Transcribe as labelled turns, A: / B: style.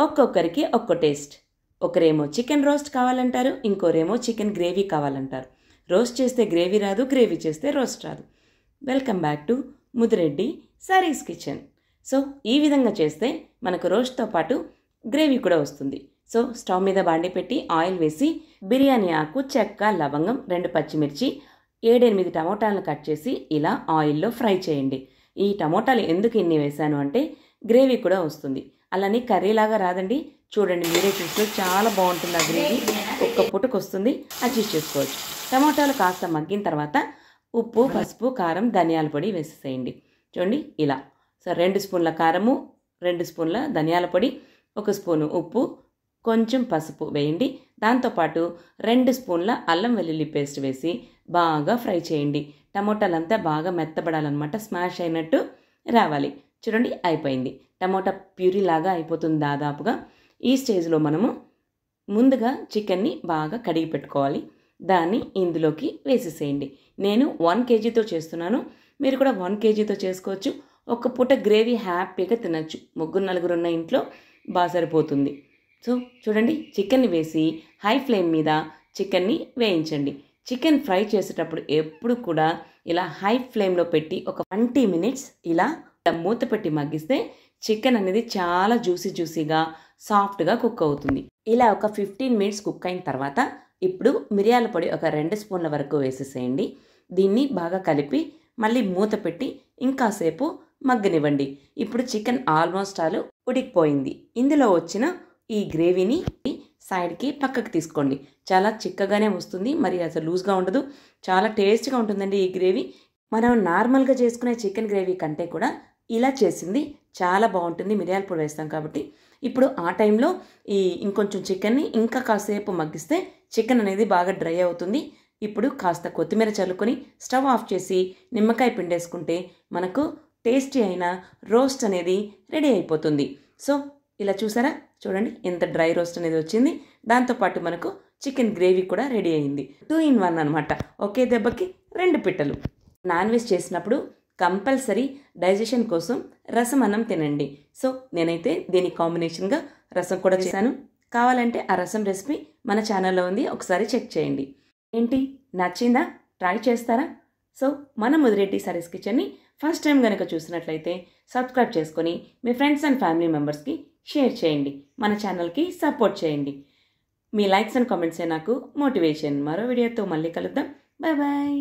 A: ఒక్కొక్కరికి ఒక్కో టేస్ట్. ఒకరేమో చికెన్ రోస్ట్ కావాలంటారు, ఇంకోరేమో చికెన్ గ్రేవీ కావాలంటారు. రోస్ట్ చేస్తే గ్రేవీ రాదు, గ్రేవీ చేస్తే రోస్ట్ రాదు. Welcome back to Mudireddy saris kitchen. So ఈ విధంగా చేస్తే మనకు రోస్ట్తో పాటు గ్రేవీ కూడా వస్తుంది. సో స్టవ్ మీద బాండి పెట్టి ఆయిల్ వేసి బిర్యానీ ఆకు, చెక్క, లవంగం, 2 పచ్చిమిర్చి, 7-8 టమోటాలను కట్ చేసి ఇలా ఆయిల్లో ఫ్రై చేయండి. ఈ టమోటాలు ఎందుకు ఇన్ని వేశాను అంటే గ్రేవీ కూడా వస్తుంది. అలానే కర్రీలాగా రాదండి. చూడండి, మీరే చూస్తే చాలా బాగుంటుంది. ఆ గ్రేవీ ఒక్క పుట్టుకు వస్తుంది, అడ్జస్ట్ చేసుకోవచ్చు. టమోటాలు కాస్త మగ్గిన తర్వాత ఉప్పు, పసుపు, కారం, ధనియాల పొడి వేసేసేయండి. చూడండి ఇలా. సో 2 స్పూన్ల కారము, 2 స్పూన్ల ధనియాల పొడి, 1 స్పూను ఉప్పు, కొంచెం పసుపు వేయండి. దాంతోపాటు 2 స్పూన్ల అల్లం వెల్లుల్లి పేస్ట్ వేసి బాగా ఫ్రై చేయండి. టమోటాలంతా బాగా మెత్తబడాలన్నమాట, స్మాష్ అయినట్టు రావాలి. చూడండి అయిపోయింది. టమోటా ప్యూరీ లాగా అయిపోతుంది దాదాపుగా. ఈ స్టేజ్లో మనము ముందుగా చికెన్ని బాగా కడిగి పెట్టుకోవాలి. దాన్ని ఇందులోకి వేసేసేయండి. నేను 1 kgతో చేస్తున్నాను, మీరు కూడా 1 kgతో చేసుకోవచ్చు. ఒక్క పూట గ్రేవీ హ్యాపీగా తినచ్చు. 3-4 ఉన్న ఇంట్లో బాగా సరిపోతుంది. సో చూడండి, చికెన్ని వేసి హై ఫ్లేమ్ మీద చికెన్ని వేయించండి. చికెన్ ఫ్రై చేసేటప్పుడు ఎప్పుడు కూడా ఇలా హై ఫ్లేమ్లో పెట్టి ఒక 20 మినిట్స్ ఇలా మూత పెట్టి మగ్గిస్తే చికెన్ అనేది చాలా జ్యూసీగా సాఫ్ట్గా కుక్ అవుతుంది. ఇలా ఒక 15 మినిట్స్ కుక్ అయిన తర్వాత ఇప్పుడు మిరియాల పొడి ఒక 2 స్పూన్ల వరకు వేసేసేయండి. దీన్ని బాగా కలిపి మళ్ళీ మూత పెట్టి ఇంకాసేపు మగ్గనివ్వండి. ఇప్పుడు చికెన్ ఆల్మోస్ట్ ఆల్ ఉడికిపోయింది. ఇందులో వచ్చిన ఈ గ్రేవీని సైడ్కి పక్కకు తీసుకోండి. చాలా చిక్కగానే వస్తుంది, మరి అసలు లూజ్గా ఉండదు. చాలా టేస్ట్గా ఉంటుందండి ఈ గ్రేవీ. మనం నార్మల్గా చేసుకునే చికెన్ గ్రేవీ కంటే కూడా ఇలా చేసింది చాలా బాగుంటుంది. మిరియాల పొడి వేస్తాం కాబట్టి. ఇప్పుడు ఆ టైంలో ఇంకొంచెం చికెన్ని ఇంకా కాసేపు మగ్గిస్తే చికెన్ అనేది బాగా డ్రై అవుతుంది. ఇప్పుడు కాస్త కొత్తిమీర చల్లుకొని స్టవ్ ఆఫ్ చేసి నిమ్మకాయ పిండేసుకుంటే మనకు టేస్టీ అయిన రోస్ట్ అనేది రెడీ అయిపోతుంది. సో ఇలా చూసారా, చూడండి ఎంత డ్రై రోస్ట్ అనేది వచ్చింది. దాంతోపాటు మనకు చికెన్ గ్రేవీ కూడా రెడీ అయింది. 2 in 1 అనమాట. ఒకే దెబ్బకి 2 పిట్టలు. నాన్ వెజ్ చేసినప్పుడు కంపల్సరీ డైజెషన్ కోసం రసం అన్నం తినండి. సో నేనైతే దీనికి కాంబినేషన్గా రసం కూడా చేశాను. కావాలంటే ఆ రసం రెసిపీ మన ఛానల్లో ఉంది, ఒకసారి చెక్ చేయండి. ఏంటి, నచ్చిందా? ట్రై చేస్తారా? సో మన ముదిరెడ్డి సారీస్ కిచెన్ని ఫస్ట్ టైం కనుక చూసినట్లయితే సబ్స్క్రైబ్ చేసుకొని మీ ఫ్రెండ్స్ అండ్ ఫ్యామిలీ మెంబర్స్కి షేర్ చేయండి. మన ఛానల్కి సపోర్ట్ చేయండి. మీ లైక్స్ అండ్ కామెంట్సే నాకు మోటివేషన్. మరో వీడియోతో మళ్ళీ కలుద్దాం. Bye bye.